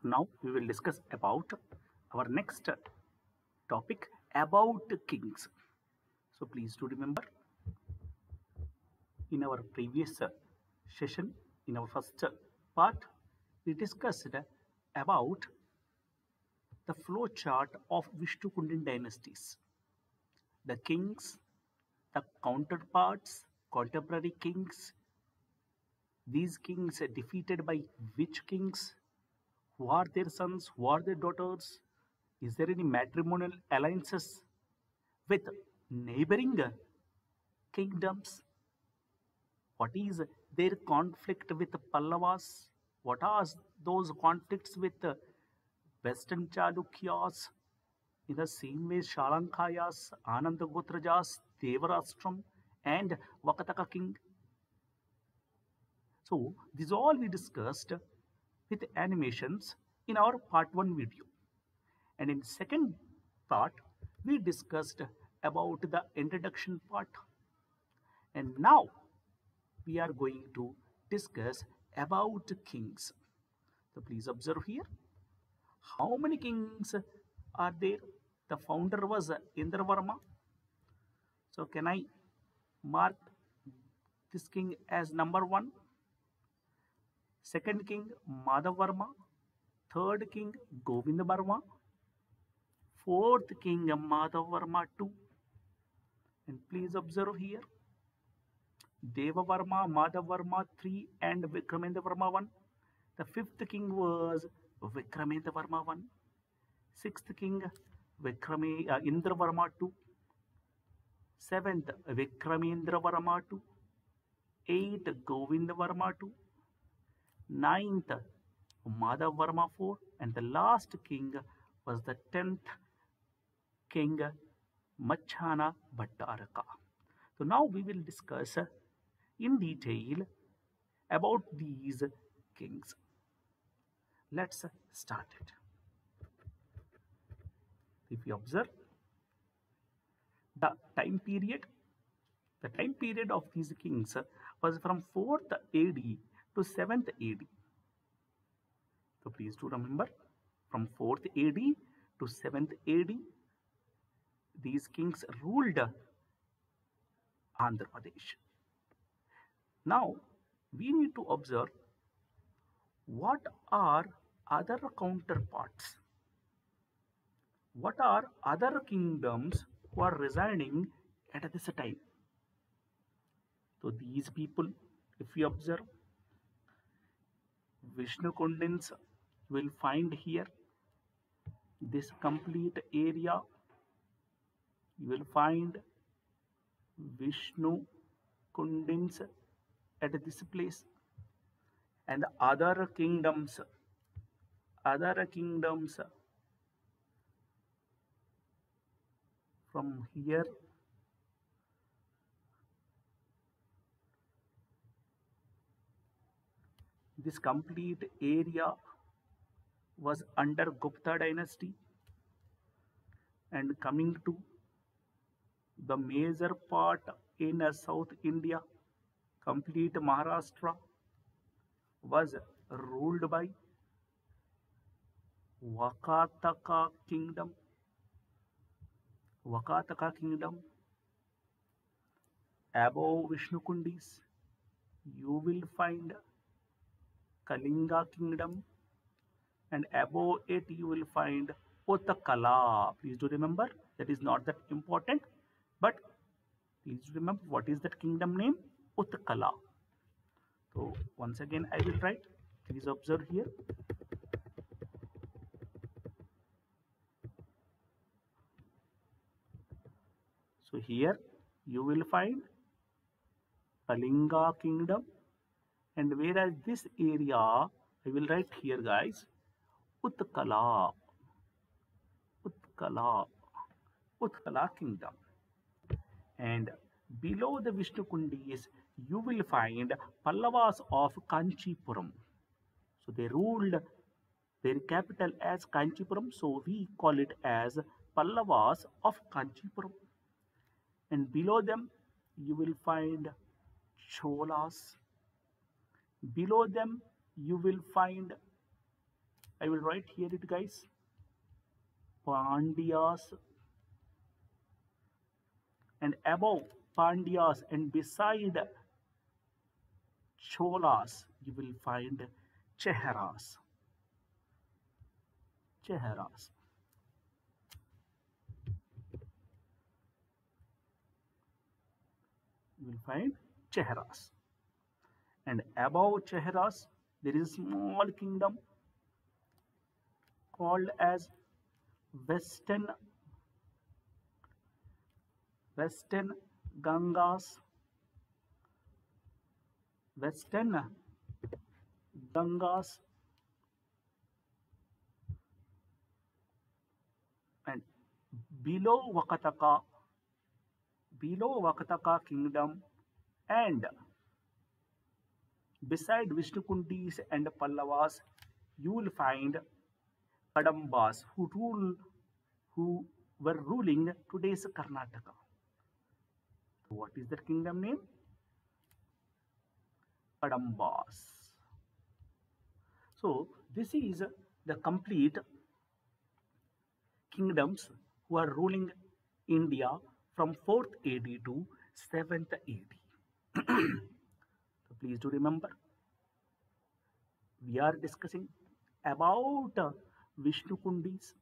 Now we will discuss about our next topic about kings. So please do remember, in our previous session, in our first part, we discussed about the flow chart of Vishnu Kundin dynasties, the kings, the counterparts, contemporary kings, these kings defeated by which kings, who are their sons, who are their daughters, is there any matrimonial alliances with neighboring kingdoms? What is their conflict with Pallavas? What are those conflicts with Western Chalukyas? In the same way, Shalankayas, Anandagotrajas, Devarastram, and Vakataka king. So, these all we discussed with animations in our part 1 video. And in second part, we discussed about the introduction part. And now we are going to discuss about kings. So please observe here. How many kings are there? The founder was Indravarma. So can I mark this king as number 1? Second king Madhavarma. Third king Govindavarma. Fourth king Madhavarma II. And please observe here. Devavarma, Madhavarma III, and Vikramendravarma I. The fifth king was Vikramendravarma I. Sixth king Indravarma II. Seventh Vikramendravarma II. Eighth Govindavarma II. Ninth Madhavarma IV. And the last king was the 10th king Machana Bhattaraka. So now we will discuss in detail about these kings. Let's start it. If you observe the time period of these kings was from 4th AD to 7th AD. So please do remember, from 4th AD to 7th AD, these kings ruled Andhra Pradesh. Now we need to observe what are other counterparts. What are other kingdoms who are residing at this time? So these people, if we observe Vishnu Kundins, you will find here this complete area. You will find Vishnu Kundins at this place, and other kingdoms from here. This complete area was under Gupta dynasty, and coming to the major part in South India, complete Maharashtra was ruled by Vakataka kingdom. Above Vishnu Kundis, you will find Kalinga kingdom, and above it you will find Utkala. Please do remember, that is not that important, but please remember what is that kingdom name? Utkala. So once again I will write. Please observe here. So here you will find Kalinga kingdom, and whereas this area I will write here, guys, Utkala kingdom. And below the Vishnu Kundis you will find Pallavas of Kanchipuram. So they ruled their capital as Kanchipuram, so we call it as Pallavas of Kanchipuram. And below them you will find Cholas. Below them you will find I will write here it, guys. Pandyas, and above Pandyas and beside Cholas you will find Cheharas. Cheharas. You will find Cheharas. And above Cheharas there is a small kingdom called as Western Gangas. Western Gangas, and below Vakataka kingdom, and beside Vishnukundis and Pallavas, you will find Kadambas who were ruling today's Karnataka. What is their kingdom name? Kadambas. So this is the complete kingdoms who are ruling India from 4th AD to 7th AD. So please do remember, we are discussing about Vishnu Kundis.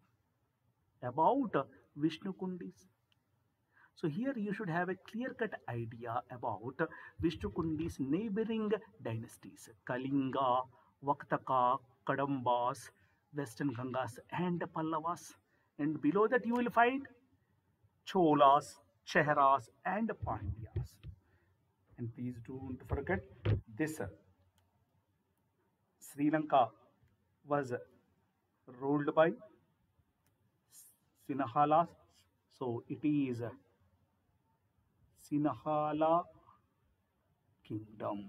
So here you should have a clear-cut idea about Vishnu Kundis neighboring dynasties: Kalinga, Vaktaka, Kadambas, Western Gangas, and Pallavas. And below that you will find Cholas, Cheharas, and Pandyas. And please don't forget this: Sri Lanka was ruled by Sinhala. So it is Sinhala kingdom.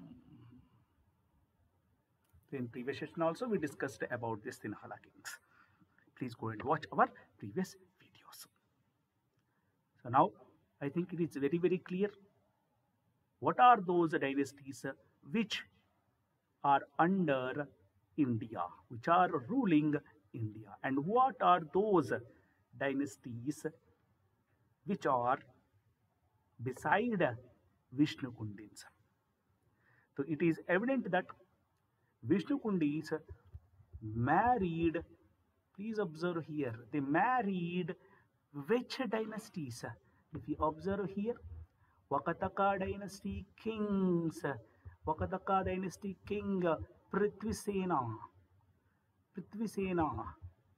In previous session also we discussed about the Sinhala kings. Please go and watch our previous videos. So now I think it is very, very clear what are those dynasties which are under India, which are ruling India, and what are those dynasties which are beside Vishnu Kundins. So it is evident that Vishnu Kundis married, please observe here, they married which dynasties? If you observe here, Vakataka dynasty kings, Vakataka dynasty king Prithvisena.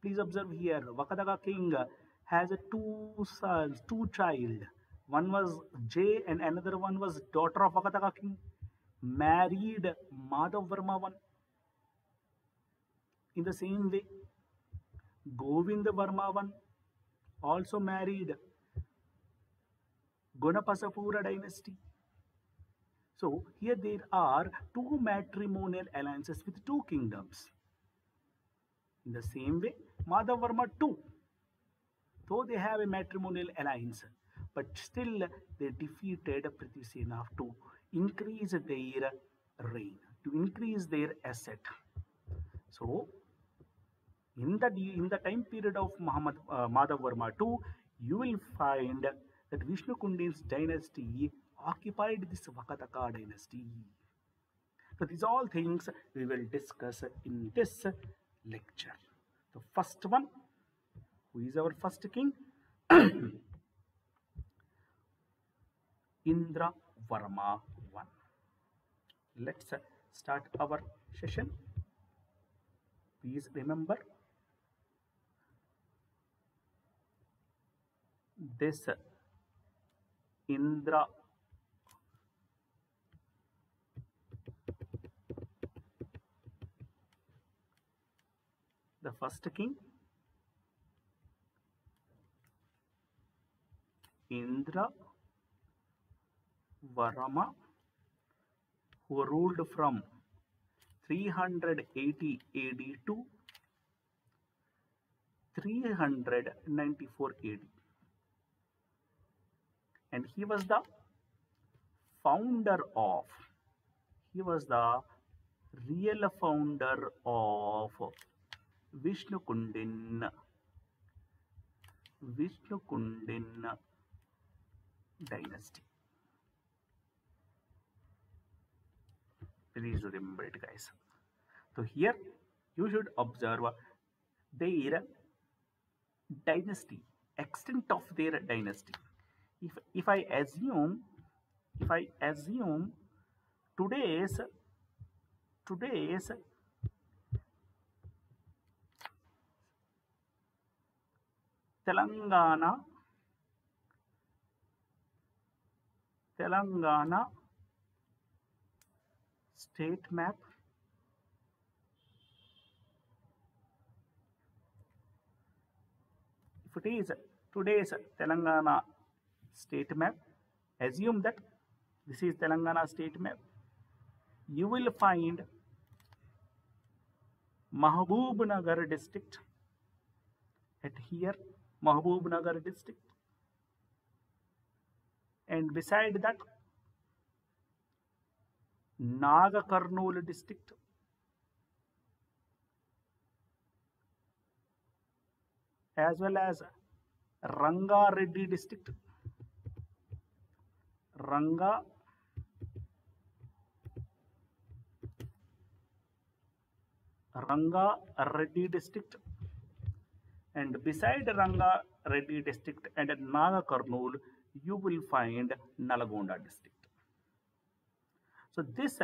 Please observe here, Vakataka king has two sons, two child. One was Jay and another one was daughter of Vakataka king, married Madhav Varma I. In the same way, Govind Varma I also married Gunapasapura dynasty. So here there are two matrimonial alliances with two kingdoms. In the same way, Madhav Varma too, though they have a matrimonial alliance, but still they defeated Prithvisena to increase their reign, to increase their asset. So in the time period of Madhav Varma II, you will find that Vishnu Kundin's dynasty occupied this Vakataka dynasty. So these all things we will discuss in this lecture. The first one, who is our first king? Indra Varma I. Let's start our session. Please remember this Indra the first king, Indra Varma, who ruled from 380 AD to 394 AD. And he was the real founder of Vishnukundin dynasty. Please remember it, guys. So here you should observe their dynasty, extent of their dynasty. If I assume today's Telangana state map, if it is today's Telangana state map, assume that this is Telangana state map, you will find Mahabubnagar district at here, Mahabubnagar district, and beside that Nagarkurnool district, as well as Rangareddy district, Rangareddy district, and beside Rangareddy district and Nagarkurnool, you will find Nalgonda district. So this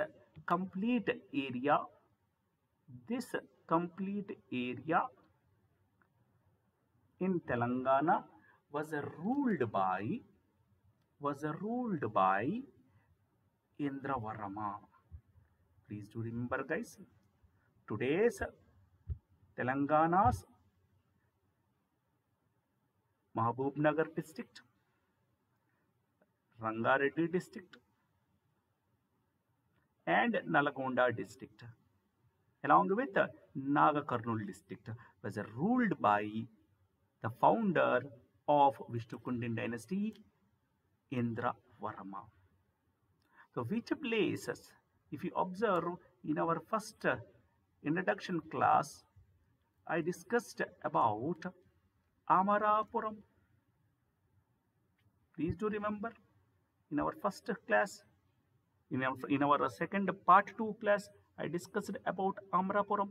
complete area in Telangana was ruled by Indravarma. Please do remember, guys, today's Telangana's Mahabubnagar district, Rangareddy district, and Nalgonda district, along with Nagarkurnool district, was ruled by the founder of Vishnukundin dynasty, Indravarma. So which places, if you observe in our first introduction class, I discussed about Amarapuram. Please do remember, in our first class, in our second part 2 class, I discussed about Amarapuram.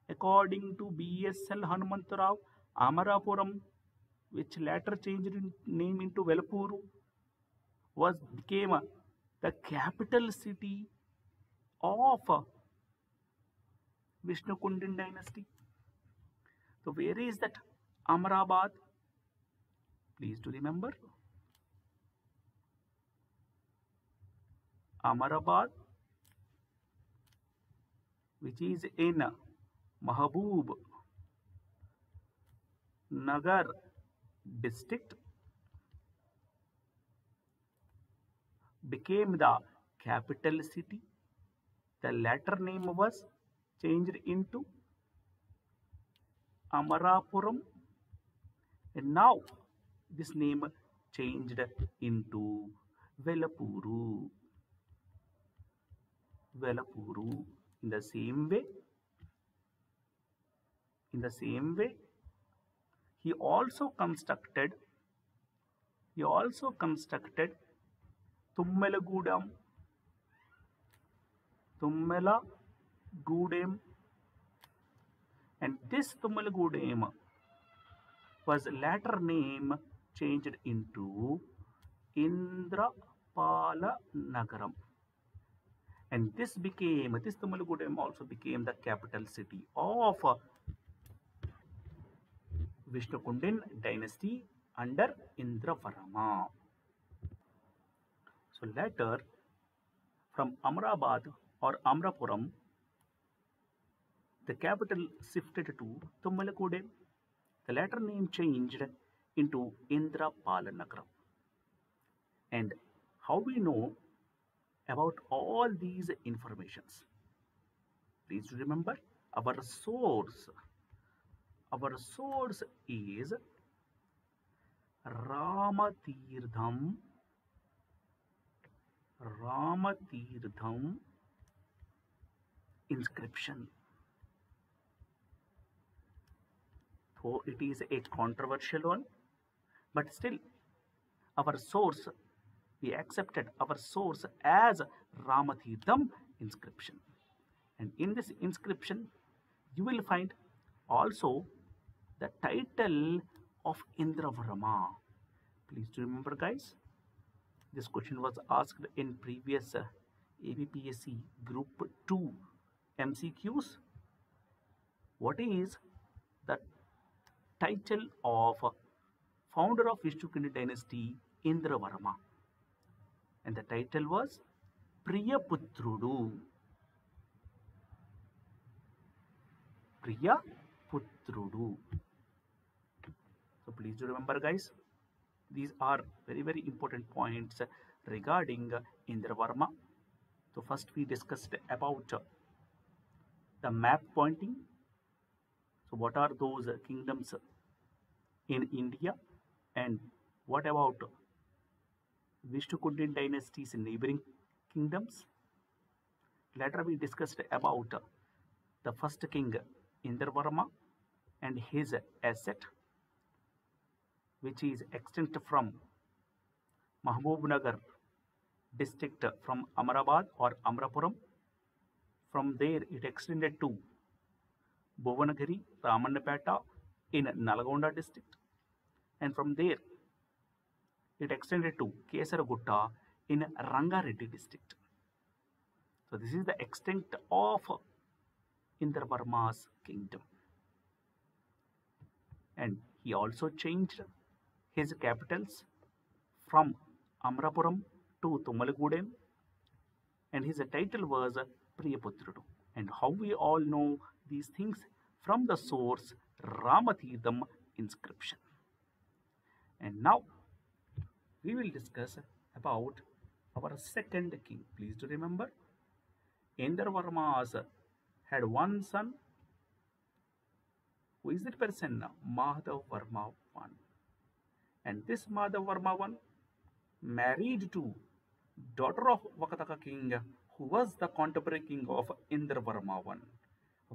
According to B.S.L. Hanumantarao, Amarapuram, which later changed name into Velapuru, became the capital city of Vishnukundin dynasty. So where is that Amarabad? Please do remember, Amarabad, which is in Mahabub Nagar district, became the capital city. The latter name was changed into Amarapuram, and now this name changed into Velapuru. In the same way, he also constructed Tummelagudem, and this Tummelagudem was latter name changed into Indrapalanagaram, and this Tummelagudem also became the capital city of Vishnukundin dynasty under Indravarma. So later, from Amrabad or Amrapuram, the capital shifted to Tummelagudem. The latter name changed into Indrapalanagaram. And how we know about all these informations? Please remember, our source is Ramatirtham inscription. So it is a controversial one, but still our source, we accepted our source as Ramatirtham inscription. And in this inscription, you will find also the title of Indravarma. Please do remember, guys, this question was asked in previous ABPSC Group 2 MCQs. What is the title of founder of Vishnu dynasty, Indravarma? And the title was Priyaputrudu. Priyaputrudu. So please do remember, guys, these are very, very important points regarding Indravarma. So first we discussed about the map pointing. So what are those kingdoms in India, and what about Vishnu dynasty's neighboring kingdoms? Later we discussed about the first king Indravarma and his asset, which is extinct from Mahbubnagar district from Amarabad or Amrapuram. From there it extended to Bhuvanagiri, Ramannapeta in Nalgonda district, and from there it extended to Kesaragutta in Rangareddy district. So this is the extent of Indravarma's kingdom. And he also changed his capitals from Amrapuram to Tumalagudem, and his title was Priyaputrudu. And how we all know these things? From the source Ramatirtham inscription. And now we will discuss about our second king. Please do remember, Indravarma had one son. Who is that person? Madhavarma I. And this Madhavarma I married to daughter of Vakataka king, who was the contemporary king of Indravarma I.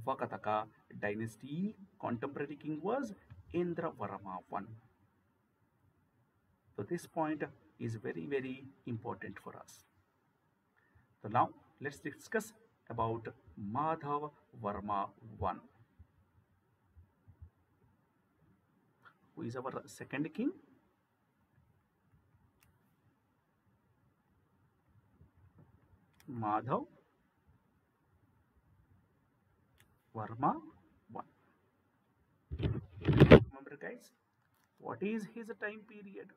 Vakataka dynasty contemporary king was Indravarma I. So this point is very, very important for us. So now let's discuss about Madhavarma I. Who is our second king? Madhav Varma I. Remember, guys, what is his time period?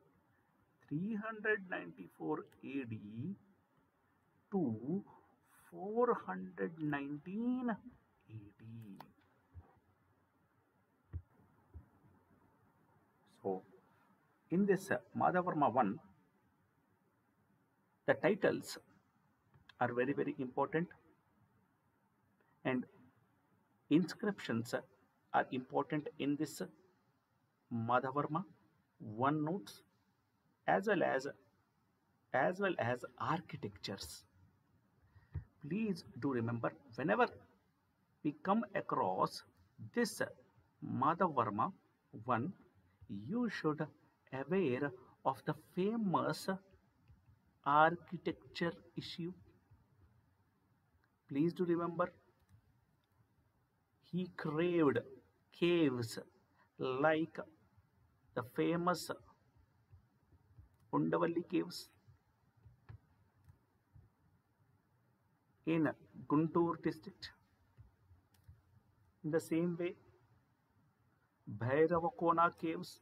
394 AD to 419 AD. So, in this Madhavarma I, the titles are very, very important, and inscriptions are important in this Madhavarma I notes, as well as architectures. Please do remember, whenever we come across this Madhavarma I, you should aware of the famous architecture issue. Please do remember, he craved caves like the famous Undavalli caves in Guntur district. In the same way, Bhairavakona caves,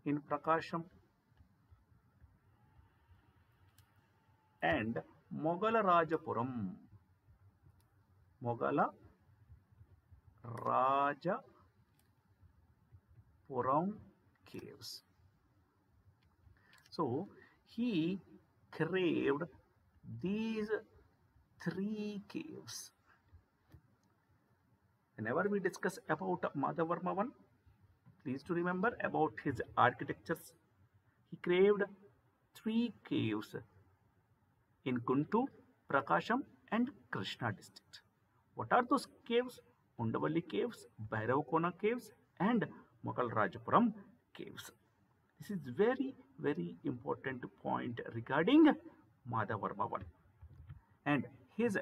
in Prakasham, and Mogala Rajapuram caves. So he craved these three caves. Whenever we discuss about Madhavarma I, please to remember about his architectures. He craved 3 caves in Guntur, Prakasham and Krishna district. What are those caves? Undavalli caves, Bhairavkona caves and Mogalrajapuram caves. This is very, very important point regarding Madhavarma I. And his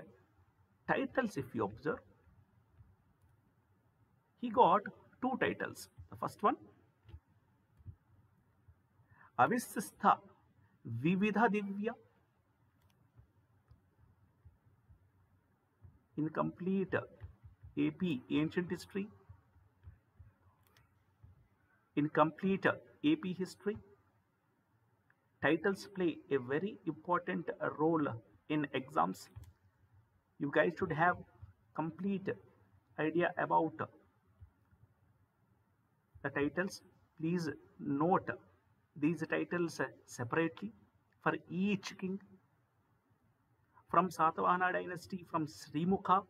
titles, if you observe, he got 2 titles. The first one, Avisistha Vividha Divya, incomplete AP ancient history, incomplete AP history. Titles play a very important role in exams. You guys should have complete idea about the titles. Please note these titles separately for each king. From Satavahana dynasty, from Srimukha,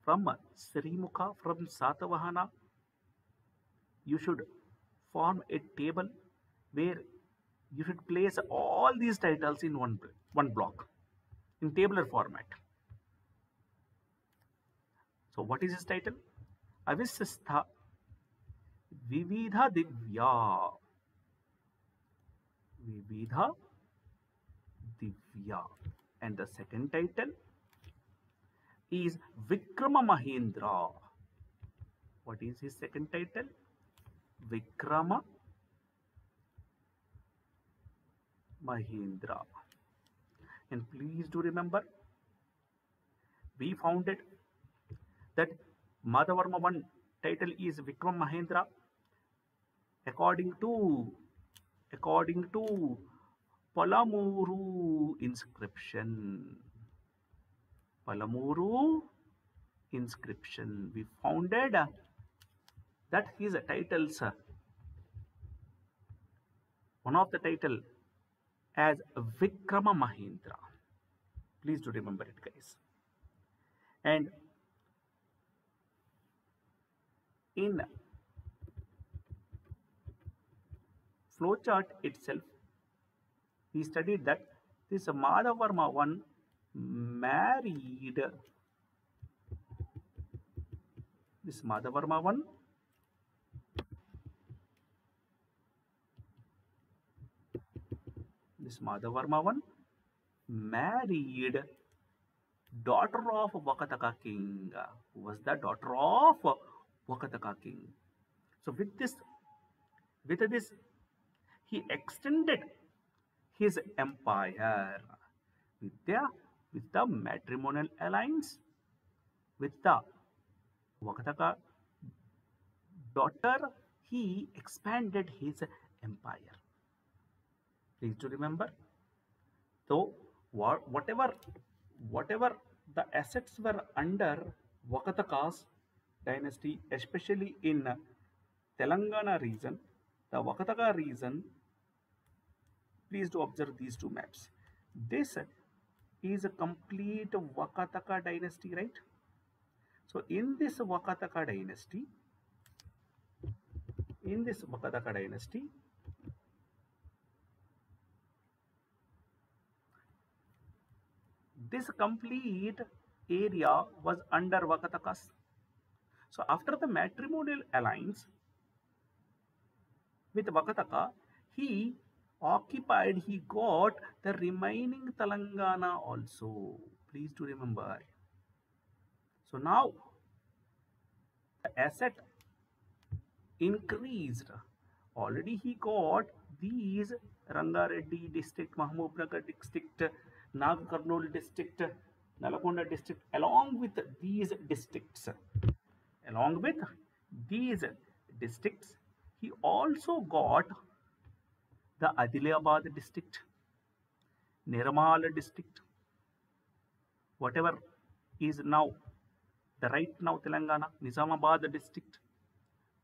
from Satavahana, you should form a table where you should place all these titles in one block in tabular format. So what is his title? Avisistha Vividha Divya. Vividha Divya. And the second title is Vikrama Mahendra. What is his second title? Vikrama Mahendra. And please do remember, we found it that Madhavarma I title is Vikram Mahendra according to Palamuru inscription. Palamuru inscription. We founded that his titles, one of the title as Vikrama Mahendra. Please do remember it, guys. And in flowchart itself, we studied that this Madhavarma I married this Madhavarma I married daughter of Vakataka king. Who was the daughter of Vakataka king? So with this, he extended his empire with the matrimonial alliance with the Vakataka daughter. He expanded his empire. Please do remember. So whatever the assets were under Vakatakas dynasty, especially in Telangana region, the Vakataka region, please do observe these 2 maps. This is a complete Vakataka dynasty, right? So in this Vakataka dynasty, this complete area was under Vakatakas. So after the matrimonial alliance with Vakataka, he got the remaining Telangana also. Please do remember. So now the asset increased. Already he got these Rangareddy district, Mahbubnagar district, Nagarkurnool district, Nalagonda district, along with these districts. He also got the Adilabad district, Nirmal district, whatever is now the right now Telangana, Nizamabad district,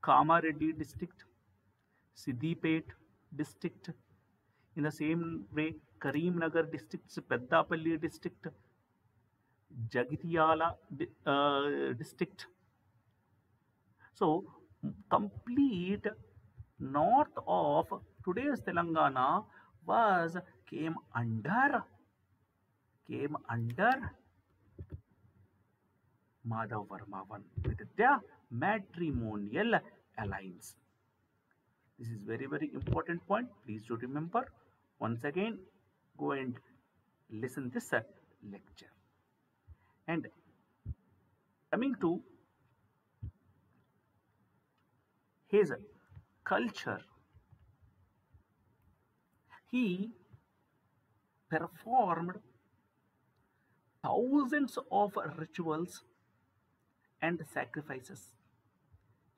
Kamareddy district, Siddipet district. In the same way, Karimnagar district, Peddapalli district, Jagitiala district. So complete north of today's Telangana was came under Madhav Varma one with their matrimonial alliance. This is very, very important point. Please do remember. Once again, go and listen this lecture. And coming to his culture, he performed thousands of rituals and sacrifices.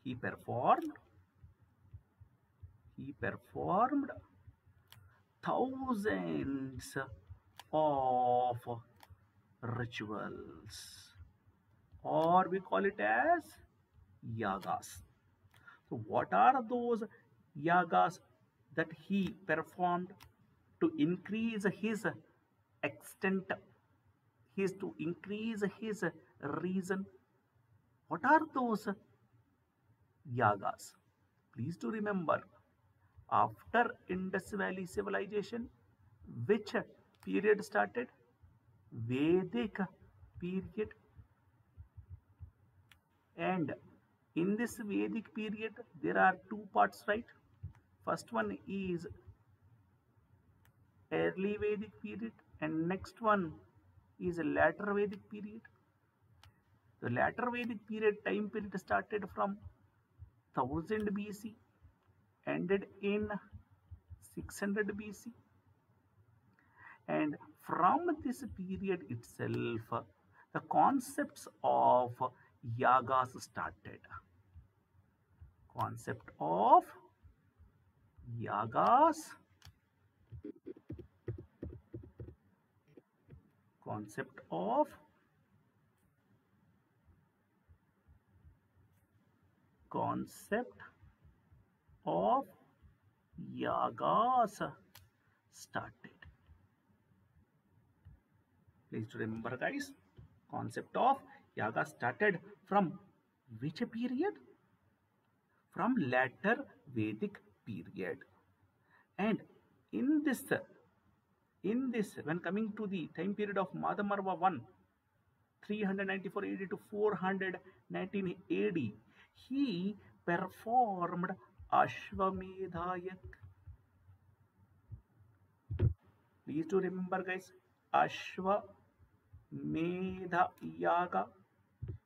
He performed thousands of rituals, or we call it as yagas. So what are those yagas that he performed to increase his extent, to increase his reason? What are those yagas? Please do remember, after Indus Valley civilization, which period started? Vedic period. And in this Vedic period, there are two parts, right? First one is early Vedic period, and next one is a later Vedic period. The later Vedic period time period started from 1000 BC, ended in 600 BC, and from this period itself, the concepts of yagas started. Concept of yagas, concept of yagas started. Please remember, guys, concept of yaga started from which period? From later Vedic period. And in this, when coming to the time period of Madhamarva 1, 394 AD to 419 AD, he performed Ashwamedha. Please do remember, guys, Ashwamedha Yaga.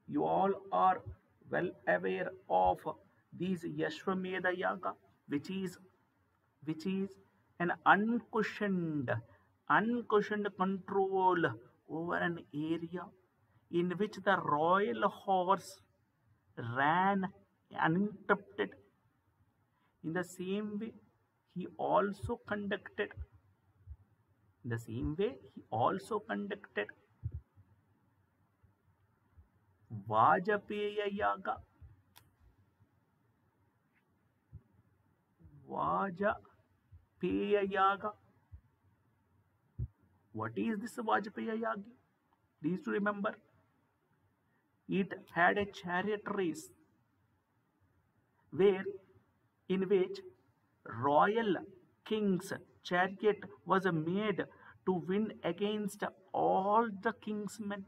You all are well aware of these Ashwamedha Yaga, which is an uncushioned control over an area in which the royal horse ran uninterrupted. In the same way, he also conducted Vajpaya Yaga. Vajpaya Yaga. What is this Vajpaya Yaga? Please to remember, it had a chariot race in which royal king's chariot was made to win against all the king's men.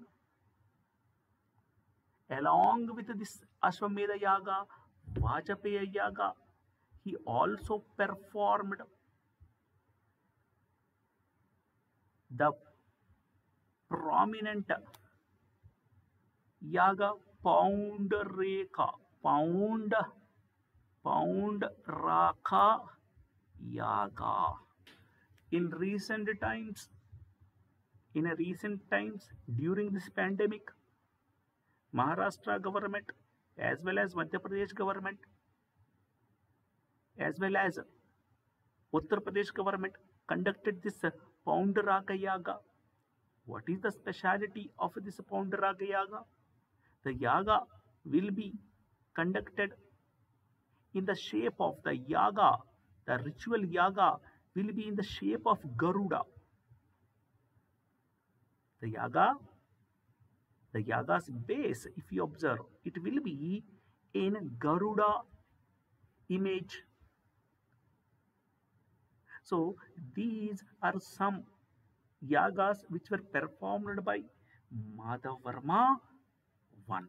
Along with this Ashwamedha Yaga, Vajpaya Yaga, he also performed the prominent yaga Poundraka Yaga. In recent times, during this pandemic, Maharashtra government as well as Madhya Pradesh government as well as Uttar Pradesh government conducted this Poundraka Yaga. What is the speciality of this Poundraka Yaga? The yaga will be conducted in the shape of the yaga. The ritual yaga will be in the shape of Garuda. The yaga's base, if you observe, it will be in Garuda image. So these are some yagas which were performed by Madhavarma I.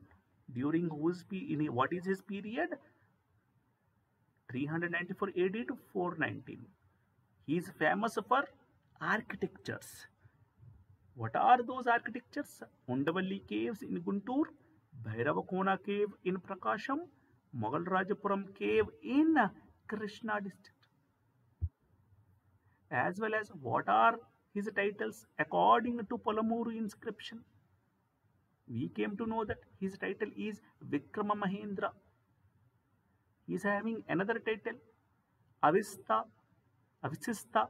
During what is his period? 394 AD to 419. He is famous for architectures. What are those architectures? Undavalli caves in Guntur, Bhairavakona cave in Prakasham, Mughal Rajapuram cave in Krishna district. As well as what are his titles according to Palamuru inscription. We came to know that his title is Vikrama Mahendra. He is having another title, Avista, Avisista,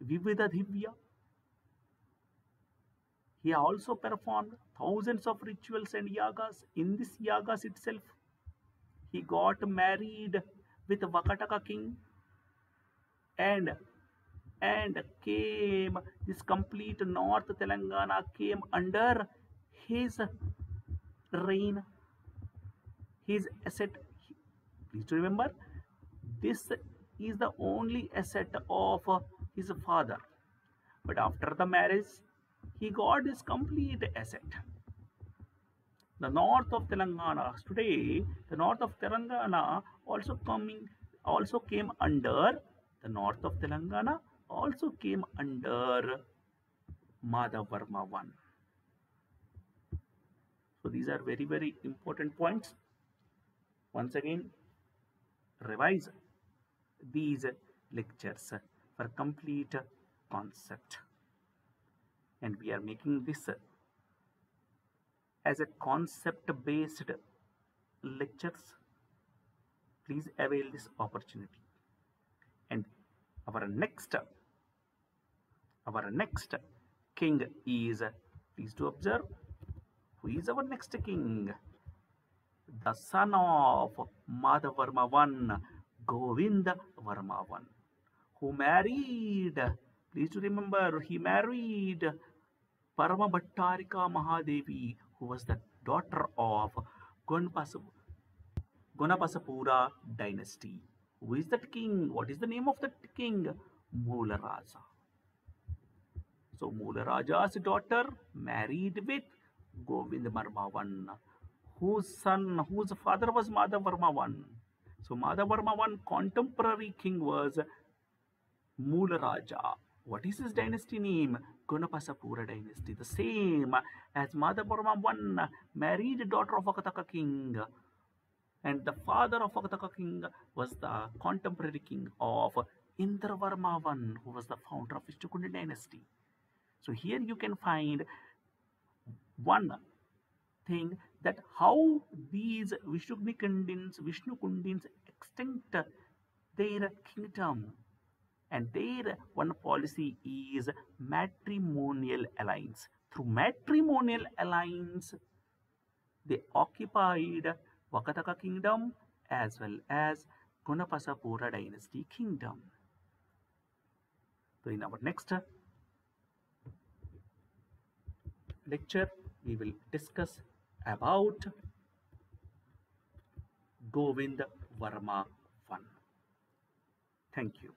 Vividadhivya. He also performed thousands of rituals and yagas. In this yagas itself, he got married with Vakataka king and came this complete North Telangana came under his reign, his asset. Please remember, this is the only asset of his father. But after the marriage, he got this complete asset. The north of Telangana today, the north of Telangana also came under the north of Telangana also came under Madhavarma I. So these are very, very important points. Once again, revise these lectures for complete concept. And we are making this as a concept-based lectures. Please avail this opportunity. And our next king is, please to observe, who is our next king? The son of Madhavarma I, Govinda Varma I, who married, please to remember, he married Parama Bhattarika Mahadevi, who was the daughter of Gonapasapura dynasty. Who is that king? What is the name of that king? Mularaja. So Mularaja's daughter married with Govinda Varma I, whose father was Madhavarma I. So Madhavarma I contemporary king was Mularaja. What is his dynasty name? Gonapasapura dynasty. The same as Madhavarma I married daughter of Vakataka king. And the father of Vakataka king was the contemporary king of Indravarma I, who was the founder of Vishnukundian dynasty. So here you can find one thing, that how these Vishnukundins extinct their kingdom, and their one policy is matrimonial alliance. Through matrimonial alliance, they occupied Vakataka kingdom as well as Gonapasapura dynasty kingdom. So in our next lecture, we will discuss about Govinda Varma I. Thank you.